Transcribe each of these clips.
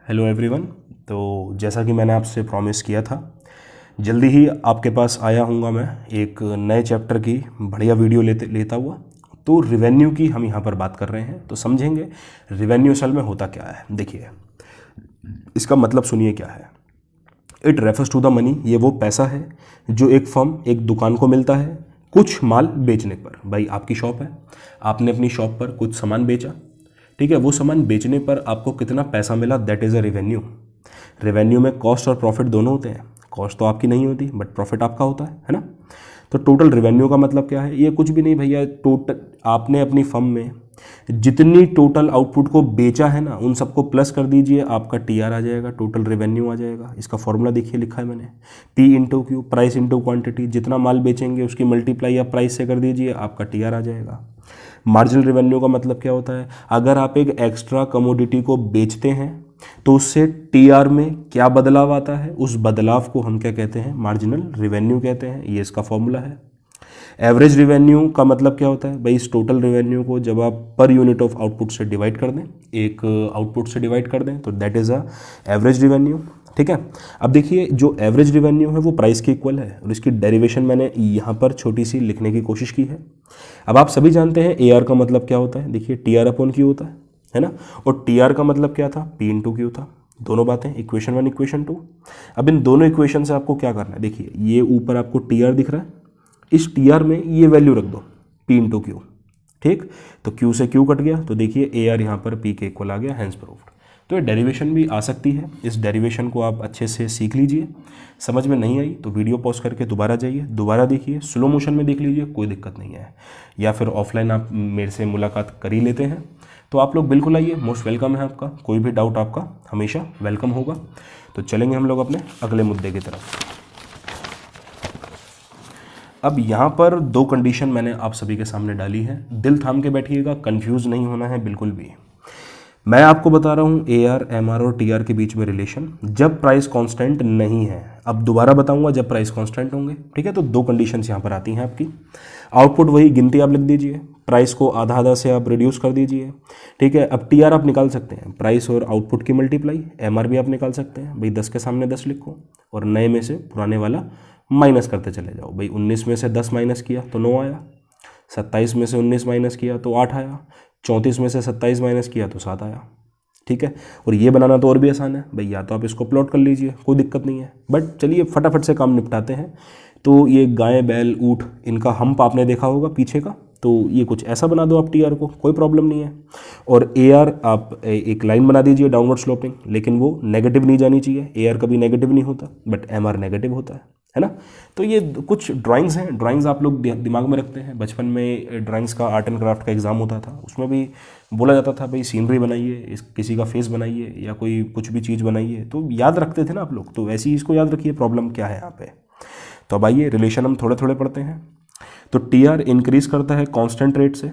Hello everyone. तो जैसा कि मैंने आपसे प्रॉमिस किया था, जल्दी ही आपके पास आया हूँगा मैं एक नए चैप्टर की बढ़िया वीडियो लेता हुआ। तो रिवेन्यू की हम यहाँ पर बात कर रहे हैं, तो समझेंगे रिवेन्यू असल में होता क्या है। देखिए, इसका मतलब सुनिए क्या है। It refers to the money, ये वो पैसा है जो एक फर्म एक दुकान को मिलता है कुछ माल बेचने पर। भाई आपकी शॉप है, आपने अपनी शॉप पर कुछ सामान बेचा, ठीक है। वो सामान बेचने पर आपको कितना पैसा मिला, that is a revenue. Revenue में कॉस्ट और प्रॉफिट दोनों होते हैं। कॉस्ट तो आपकी नहीं होती बट प्रॉफिट आपका होता है ना। तो टोटल रिवेन्यू का मतलब क्या है, ये कुछ भी नहीं भैया। टोटल आपने अपनी फर्म में जितनी टोटल आउटपुट को बेचा है ना, उन सबको प्लस कर दीजिए, आपका टीआर आ जाएगा, टोटल रिवेन्यू आ जाएगा। इसका फॉर्मूला देखिए, लिखा है मैंने, P into Q, price into quantity. जितना माल बेचेंगे उसकी मल्टीप्लाई आप प्राइस से कर दीजिए, आपका टीआर आ जाएगा। मार्जिनल रिवेन्यू का मतलब क्या होता है, अगर आप एक एक्स्ट्रा कमोडिटी को बेचते हैं तो उससे टीआर में क्या बदलाव आता है, उस बदलाव को हम क्या कहते हैं, मार्जिनल रिवेन्यू कहते हैं। ये इसका फॉर्मूला है। एवरेज रिवेन्यू का मतलब क्या होता है भाई, इस टोटल रिवेन्यू को जब आप पर यूनिट ऑफ आउटपुट से डिवाइड कर दें, एक आउटपुट से डिवाइड कर दें, तो that is a average revenue, ठीक है। अब देखिए, जो एवरेज रिवेन्यू है वो प्राइस के इक्वल है, और इसकी डेरिवेशन मैंने यहाँ पर छोटी सी लिखने की कोशिश की है। अब आप सभी जानते हैं ए आर का मतलब क्या होता है। देखिए, टी आर अपॉन क्यू होता है ना, और टी आर का मतलब क्या था, पी इंटू क्यू था। दोनों बातें, इक्वेशन 1 इक्वेशन 2। अब इन दोनों इक्वेशन से आपको क्या करना है, देखिए ये ऊपर आपको टी आर दिख रहा है, इस टी आर में ये वैल्यू रख दो, पी इंटू क्यू, ठीक। तो क्यू से क्यू कट गया, तो देखिए ए आर यहाँ पर पी के इक्वल आ गया, हैंस प्रूव्ड। तो ये डेरिवेशन भी आ सकती है, इस डेरिवेशन को आप अच्छे से सीख लीजिए। समझ में नहीं आई तो वीडियो पॉज करके दोबारा जाइए, दोबारा देखिए, स्लो मोशन में देख लीजिए, कोई दिक्कत नहीं है। या फिर ऑफलाइन आप मेरे से मुलाकात कर ही लेते हैं, तो आप लोग बिल्कुल आइए, मोस्ट वेलकम है आपका। कोई भी डाउट आपका हमेशा वेलकम होगा। तो चलेंगे हम लोग अपने अगले मुद्दे की तरफ। अब यहाँ पर दो कंडीशन मैंने आप सभी के सामने डाली है, दिल थाम के बैठिएगा, कंफ्यूज नहीं होना है बिल्कुल भी। मैं आपको बता रहा हूँ ए आर, एम आर और टी आर के बीच में रिलेशन जब प्राइस कांस्टेंट नहीं है। अब दोबारा बताऊंगा जब प्राइस कांस्टेंट होंगे, ठीक है। तो दो कंडीशंस यहाँ पर आती हैं आपकी। आउटपुट वही गिनती आप लिख दीजिए, प्राइस को आधा आधा से आप रिड्यूस कर दीजिए, ठीक है। अब टी आर आप निकाल सकते हैं, प्राइस और आउटपुट की मल्टीप्लाई। एम आर भी आप निकाल सकते हैं, भाई 10 के सामने 10 लिखो और नए में से पुराने वाला माइनस करते चले जाओ। भाई 19 में से 10 माइनस किया तो 9 आया, 27 में से 19 माइनस किया तो 8 आया, 34 में से 27 माइनस किया तो 7 आया, ठीक है। और ये बनाना तो और भी आसान है भाई, या तो आप इसको प्लॉट कर लीजिए, कोई दिक्कत नहीं है। बट चलिए फटाफट से काम निपटाते हैं। तो ये गाय बैल ऊँट, इनका हम्प आपने देखा होगा पीछे का, तो ये कुछ ऐसा बना दो आप टी आर को, कोई प्रॉब्लम नहीं है। और ए आर आप एक लाइन बना दीजिए डाउनवर्ड स्लोपिंग, लेकिन वो नेगेटिव नहीं जानी चाहिए। ए आर कभी नेगेटिव नहीं होता बट एम आर नेगेटिव होता है ना। तो ये कुछ ड्राइंग्स हैं, ड्राइंग्स आप लोग दिमाग में रखते हैं। बचपन में ड्राइंग्स का आर्ट एंड क्राफ्ट का एग्जाम होता था, उसमें भी बोला जाता था भाई सीनरी बनाइए, किसी का फेस बनाइए या कोई कुछ भी चीज़ बनाइए, तो याद रखते थे ना आप लोग। तो वैसे ही इसको याद रखिए, प्रॉब्लम क्या है यहाँ पे। तो अब आइए रिलेशन हम थोड़े थोड़े पढ़ते हैं। तो टी आर इंक्रीज करता है कांस्टेंट रेट से,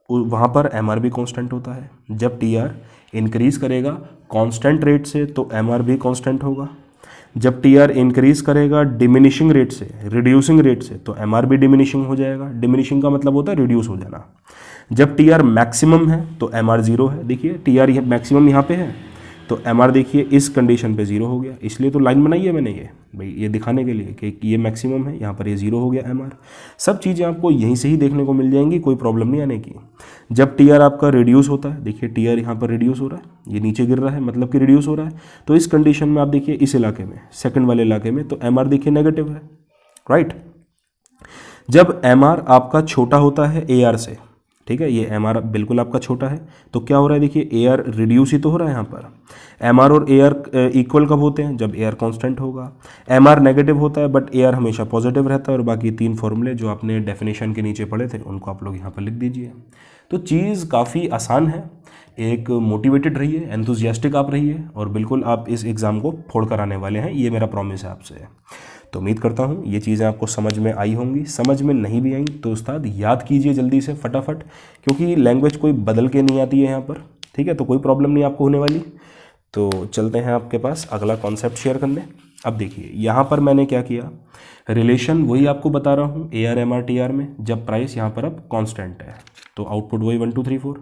वहाँ पर एम आर भी कांस्टेंट होता है। जब टी आर इंक्रीज करेगा कांस्टेंट रेट से तो एम आर भी कांस्टेंट होगा। जब टी आर इंक्रीज करेगा डिमिनिशिंग रेट से, रिड्यूसिंग रेट से, तो एम आर भी डिमिनिशिंग हो जाएगा। डिमिनिशिंग का मतलब होता है रिड्यूस हो जाना। जब टी आर मैक्सिमम है तो एम आर जीरो है। देखिए टी आर मैक्सिमम यहाँ पे है तो एम आर देखिए इस कंडीशन पे जीरो हो गया, इसलिए तो लाइन बनाई है मैंने ये भाई, ये दिखाने के लिए कि ये मैक्सिमम है, यहाँ पर ये जीरो हो गया एम आर। सब चीज़ें आपको यहीं से ही देखने को मिल जाएंगी, कोई प्रॉब्लम नहीं आने की। जब टी आर आपका रिड्यूस होता है, देखिए टी आर यहाँ पर रिड्यूस हो रहा है, ये नीचे गिर रहा है, मतलब कि रिड्यूस हो रहा है। तो इस कंडीशन में आप देखिए इस इलाके में, सेकंड वाले इलाके में, तो एम आर देखिए नेगेटिव है, राइट। जब एम आर आपका छोटा होता है ए आर से, ठीक है, ये एम आर बिल्कुल आपका छोटा है, तो क्या हो रहा है, देखिए ए आर रिड्यूस ही तो हो रहा है यहाँ पर। एम आर और ए आर इक्वल कब होते हैं, जब ए आर कॉन्स्टेंट होगा। एम आर नेगेटिव होता है बट ए आर हमेशा पॉजिटिव रहता है। और बाकी तीन फॉर्मूले जो आपने डेफिनेशन के नीचे पढ़े थे उनको आप लोग यहाँ पर लिख दीजिए। तो चीज़ काफ़ी आसान है। एक मोटिवेटेड रहिए, एंथुजियास्टिक आप रहिए, और बिल्कुल आप इस एग्ज़ाम को फोड़ कर आने वाले हैं, ये मेरा प्रॉमिस है आपसे। तो उम्मीद करता हूँ ये चीज़ें आपको समझ में आई होंगी। समझ में नहीं भी आई तो उस्ताद याद कीजिए जल्दी से फटाफट, क्योंकि लैंग्वेज कोई बदल के नहीं आती है यहाँ पर, ठीक है। तो कोई प्रॉब्लम नहीं आपको होने वाली। तो चलते हैं आपके पास अगला कॉन्सेप्ट शेयर करने। अब देखिए यहाँ पर मैंने क्या किया, रिलेशन वही आपको बता रहा हूँ A R M R T R में, जब प्राइस यहाँ पर अब कॉन्स्टेंट है तो आउटपुट वही 1 2 3 4,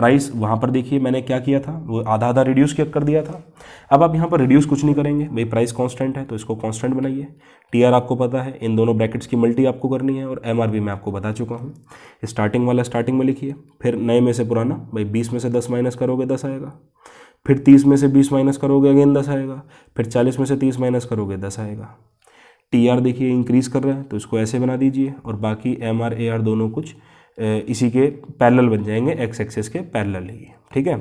प्राइस वहाँ पर देखिए मैंने क्या किया था, वो आधा आधा रिड्यूस कर दिया था। अब आप यहाँ पर रिड्यूस कुछ नहीं करेंगे भाई, प्राइस कांस्टेंट है तो इसको कांस्टेंट बनाइए। टीआर आपको पता है, इन दोनों ब्रैकेट्स की मल्टी आपको करनी है, और एमआर भी मैं आपको बता चुका हूँ। स्टार्टिंग वाला स्टार्टिंग में लिखिए, फिर नए में से पुराना, भाई 20 में से 10 माइनस करोगे 10 आएगा, फिर 30 में से 20 माइनस करोगे अगेन 10 आएगा, फिर 40 में से 30 माइनस करोगे 10 आएगा। टीआर देखिए इंक्रीज कर रहा है तो इसको ऐसे बना दीजिए, और बाकी एमआर एआर दोनों कुछ इसी के पैरेलल बन जाएंगे, एक्स एक्सेस के पैरेलल ही। ठीक है,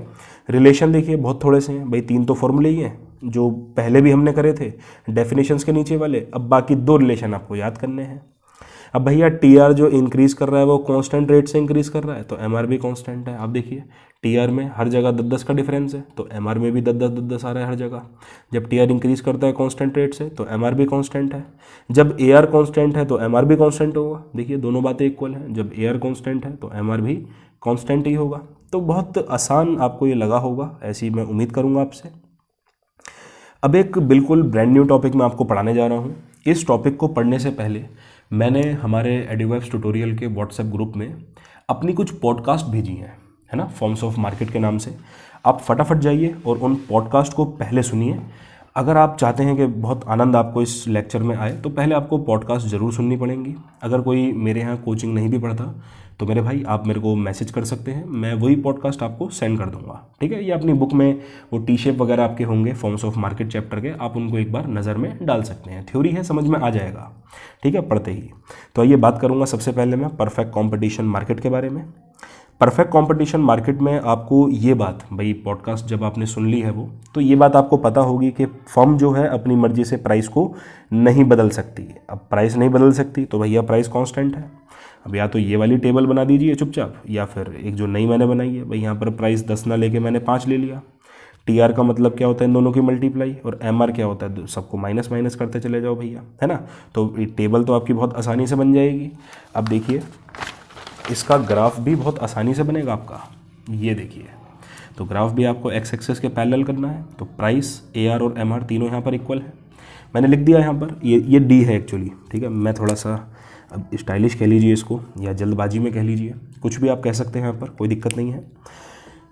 रिलेशन देखिए बहुत थोड़े से हैं भाई, 3 तो फॉर्मूले ही हैं जो पहले भी हमने करे थे डेफिनेशंस के नीचे वाले। अब बाकी 2 रिलेशन आपको याद करने हैं। अब भैया टीआर जो इंक्रीज कर रहा है वो कांस्टेंट रेट से इंक्रीज कर रहा है, तो एमआर भी कांस्टेंट है। आप देखिए टीआर में हर जगह 10-10 का डिफरेंस है, तो एमआर में भी 10-10 आ रहा है हर जगह। जब टीआर इंक्रीज करता है कांस्टेंट रेट से तो एमआर भी कांस्टेंट है। जब एआर कांस्टेंट है तो एमआर भी कांस्टेंट होगा। देखिए दोनों बातें इक्वल हैं, जब एआर कांस्टेंट है तो एमआर भी कांस्टेंट ही होगा। तो बहुत आसान आपको ये लगा होगा, ऐसी मैं उम्मीद करूँगा आपसे। अब एक बिल्कुल ब्रांड न्यू टॉपिक मैं आपको पढ़ाने जा रहा हूँ। इस टॉपिक को पढ़ने से पहले मैंने हमारे एडुवेब्स ट्यूटोरियल के व्हाट्सएप ग्रुप में अपनी कुछ पॉडकास्ट भेजी हैं, है ना, फॉर्म्स ऑफ मार्केट के नाम से। आप फटाफट जाइए और उन पॉडकास्ट को पहले सुनिए। अगर आप चाहते हैं कि बहुत आनंद आपको इस लेक्चर में आए तो पहले आपको पॉडकास्ट ज़रूर सुननी पड़ेंगी। अगर कोई मेरे यहाँ कोचिंग नहीं भी पढ़ता तो मेरे भाई आप मेरे को मैसेज कर सकते हैं, मैं वही पॉडकास्ट आपको सेंड कर दूंगा। ठीक है, ये अपनी बुक में वो टी शेप वगैरह आपके होंगे फॉर्म्स ऑफ मार्केट चैप्टर के, आप उनको एक बार नज़र में डाल सकते हैं। थ्योरी है, समझ में आ जाएगा। ठीक है, पढ़ते ही। तो आइए बात करूँगा सबसे पहले मैं परफेक्ट कॉम्पिटिशन मार्केट के बारे में। परफेक्ट कंपटीशन मार्केट में आपको ये बात, भाई पॉडकास्ट जब आपने सुन ली है वो, तो ये बात आपको पता होगी कि फर्म जो है अपनी मर्जी से प्राइस को नहीं बदल सकती। अब प्राइस नहीं बदल सकती तो भैया प्राइस कांस्टेंट है। अब या तो ये वाली टेबल बना दीजिए चुपचाप, या फिर एक जो नई मैंने बनाई है, भाई यहाँ पर प्राइस 10 ना लेके मैंने 5 ले लिया। टीआर का मतलब क्या होता है, इन दोनों की मल्टीप्लाई, और एमआर क्या होता है, सबको माइनस माइनस करते चले जाओ भैया, है ना। तो ये टेबल तो आपकी बहुत आसानी से बन जाएगी। अब देखिए इसका ग्राफ भी बहुत आसानी से बनेगा आपका, ये देखिए। तो ग्राफ भी आपको एक्स एक्सेस के पैरेलल करना है, तो प्राइस एआर और एमआर तीनों यहाँ पर इक्वल है। मैंने लिख दिया यहाँ पर, ये डी है एक्चुअली। ठीक है, मैं थोड़ा सा अब स्टाइलिश कह लीजिए इसको, या जल्दबाजी में कह लीजिए, कुछ भी आप कह सकते हैं, यहाँ पर कोई दिक्कत नहीं है।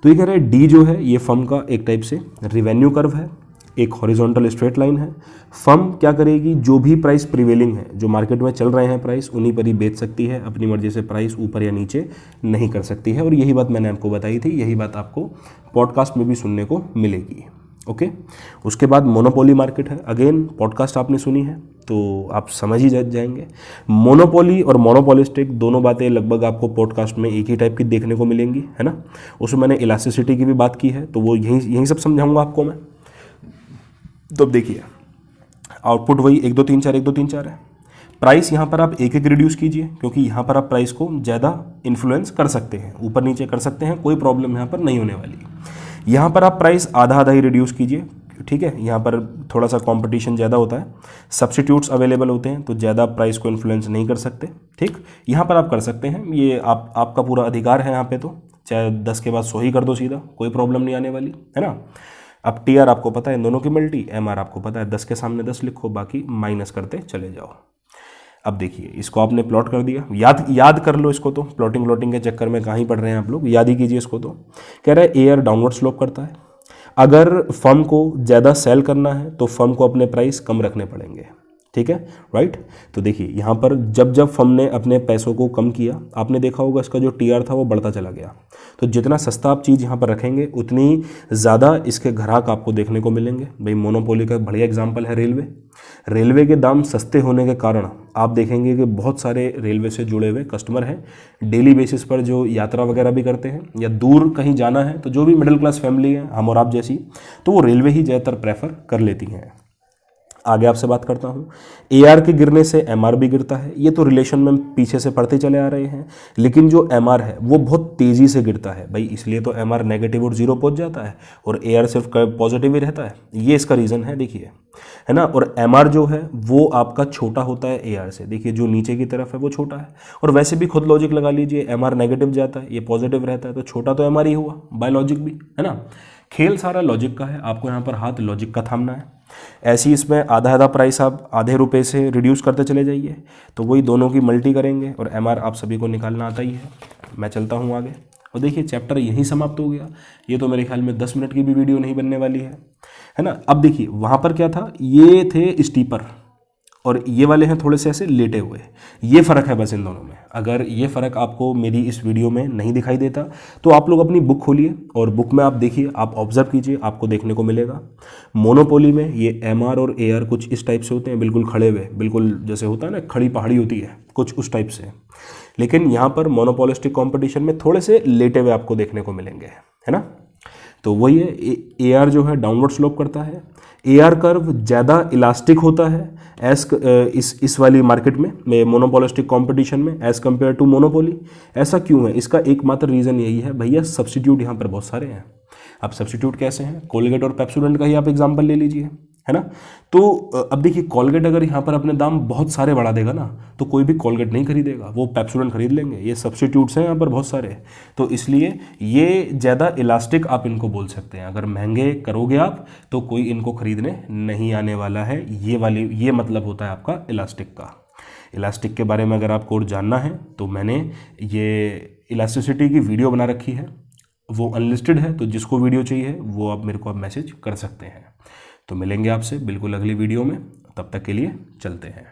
तो ये कह रहे हैं डी जो है ये फर्म का एक टाइप से रिवेन्यू कर्व है, एक हॉरिजॉन्टल स्ट्रेट लाइन है। फर्म क्या करेगी, जो भी प्राइस प्रिवेलिंग है, जो मार्केट में चल रहे हैं प्राइस, उन्हीं पर ही बेच सकती है। अपनी मर्जी से प्राइस ऊपर या नीचे नहीं कर सकती है, और यही बात मैंने आपको बताई थी, यही बात आपको पॉडकास्ट में भी सुनने को मिलेगी। ओके, उसके बाद मोनोपोली मार्केट है। अगेन पॉडकास्ट आपने सुनी है तो आप समझ ही जाएंगे। मोनोपोली और मोनोपोलिस्टिक दोनों बातें लगभग आपको पॉडकास्ट में एक ही टाइप की देखने को मिलेंगी, है ना। उसमें मैंने इलास्टिसिटी की भी बात की है, तो वो यही सब समझाऊंगा आपको मैं। तो अब देखिए आउटपुट वही 1 2 3 4 1 2 3 4 है। प्राइस यहाँ पर आप एक एक रिड्यूस कीजिए, क्योंकि यहाँ पर आप प्राइस को ज़्यादा इन्फ्लुएंस कर सकते हैं, ऊपर नीचे कर सकते हैं, कोई प्रॉब्लम यहाँ पर नहीं होने वाली। यहाँ पर आप प्राइस आधा आधा ही रिड्यूस कीजिए। ठीक है, यहाँ पर थोड़ा सा कंपटीशन ज़्यादा होता है, सब्स्टिट्यूट्स अवेलेबल होते हैं, तो ज़्यादा प्राइस को इन्फ्लुएंस नहीं कर सकते। ठीक, यहाँ पर आप कर सकते हैं, ये आपका पूरा अधिकार है यहाँ पे, तो चाहे 10 के बाद 100 ही कर दो सीधा, कोई प्रॉब्लम नहीं आने वाली, है ना। अब टीआर आपको पता है इन दोनों की मल्टी, एमआर आपको पता है 10 के सामने 10 लिखो, बाकी माइनस करते चले जाओ। अब देखिए इसको आपने प्लॉट कर दिया, याद कर लो इसको, तो प्लॉटिंग के चक्कर में कहाँ ही पढ़ रहे हैं आप लोग, याद ही कीजिए इसको। तो कह रहा है एआर डाउनवर्ड स्लोप करता है। अगर फर्म को ज़्यादा सेल करना है तो फर्म को अपने प्राइस कम रखने पड़ेंगे। ठीक है, राइट। तो देखिए यहाँ पर जब फर्म ने अपने पैसों को कम किया, आपने देखा होगा इसका जो टीआर था वो बढ़ता चला गया। तो जितना सस्ता आप चीज़ यहाँ पर रखेंगे उतनी ज़्यादा इसके ग्राहक आपको देखने को मिलेंगे। भाई मोनोपोली का बढ़िया एग्जांपल है रेलवे के दाम सस्ते होने के कारण आप देखेंगे कि बहुत सारे रेलवे से जुड़े हुए कस्टमर हैं, डेली बेसिस पर जो यात्रा वगैरह भी करते हैं, या दूर कहीं जाना है तो जो भी मिडिल क्लास फैमिली है, हम और आप जैसी, तो वो रेलवे ही ज़्यादातर प्रेफर कर लेती हैं। आगे आपसे बात करता हूँ, एआर के गिरने से एमआर भी गिरता है। ये तो रिलेशन में पीछे से पढ़ते चले आ रहे हैं, लेकिन जो एमआर है वो बहुत तेज़ी से गिरता है भाई, इसलिए तो एमआर नेगेटिव और 0 पहुँच जाता है और एआर सिर्फ पॉजिटिव ही रहता है। ये इसका रीज़न है, देखिए, है ना। और एमआर जो है वो आपका छोटा होता है एआर से, देखिए जो नीचे की तरफ है वो छोटा है। और वैसे भी खुद लॉजिक लगा लीजिए, एमआर नेगेटिव जाता है, ये पॉजिटिव रहता है, तो छोटा तो एमआर ही हुआ, बाय लॉजिक भी, है ना। खेल सारा लॉजिक का है, आपको यहाँ पर हाथ लॉजिक का थामना है। ऐसी इसमें आधा आधा प्राइस आप आधे रुपए से रिड्यूस करते चले जाइए, तो वही दोनों की मल्टी करेंगे और एमआर आप सभी को निकालना आता ही है। मैं चलता हूँ आगे। और देखिए चैप्टर यहीं समाप्त हो गया। ये तो मेरे ख्याल में 10 मिनट की भी वीडियो नहीं बनने वाली है ना। अब देखिए वहाँ पर क्या था, ये थे स्टीपर और ये वाले हैं थोड़े से ऐसे लेटे हुए। ये फ़र्क है बस इन दोनों में। अगर ये फ़र्क आपको मेरी इस वीडियो में नहीं दिखाई देता तो आप लोग अपनी बुक खोलिए और बुक में आप देखिए, आप ऑब्जर्व कीजिए, आपको देखने को मिलेगा। मोनोपोली में ये एमआर और एआर कुछ इस टाइप से होते हैं, बिल्कुल खड़े हुए, बिल्कुल जैसे होता है ना खड़ी पहाड़ी होती है, कुछ उस टाइप से। लेकिन यहाँ पर मोनोपोलिस्टिक कॉम्पिटिशन में थोड़े से लेटे हुए आपको देखने को मिलेंगे, है ना। तो वही है, ए आर जो है डाउनवर्ड स्लोप करता है, ए आर कर्व ज़्यादा इलास्टिक होता है इस वाली मार्केट में मोनोपोलिस्टिक कंपटीशन में एज़ कम्पेयर टू मोनोपोली। ऐसा क्यों है, इसका एकमात्र रीज़न यही है भैया, सब्स्टिट्यूट यहाँ पर बहुत सारे हैं। अब सब्स्टिट्यूट कैसे हैं, कोलगेट और पेप्सोडेंट का ही आप एग्जाम्पल ले लीजिए, है ना। तो अब देखिए कोलगेट अगर यहाँ पर अपने दाम बहुत सारे बढ़ा देगा ना तो कोई भी कोलगेट नहीं खरीदेगा, वो पेप्सोडेंट खरीद लेंगे। ये सब्स्टिट्यूट्स हैं यहाँ पर बहुत सारे, तो इसलिए ये ज़्यादा इलास्टिक आप इनको बोल सकते हैं। अगर महंगे करोगे आप तो कोई इनको खरीदने नहीं आने वाला है। ये मतलब होता है आपका इलास्टिक का। इलास्टिक के बारे में अगर आपको और जानना है तो मैंने ये इलास्टिसिटी की वीडियो बना रखी है, वो अनलिस्टेड है, तो जिसको वीडियो चाहिए वो आप मेरे को मैसेज कर सकते हैं। तो मिलेंगे आपसे बिल्कुल अगली वीडियो में, तब तक के लिए चलते हैं।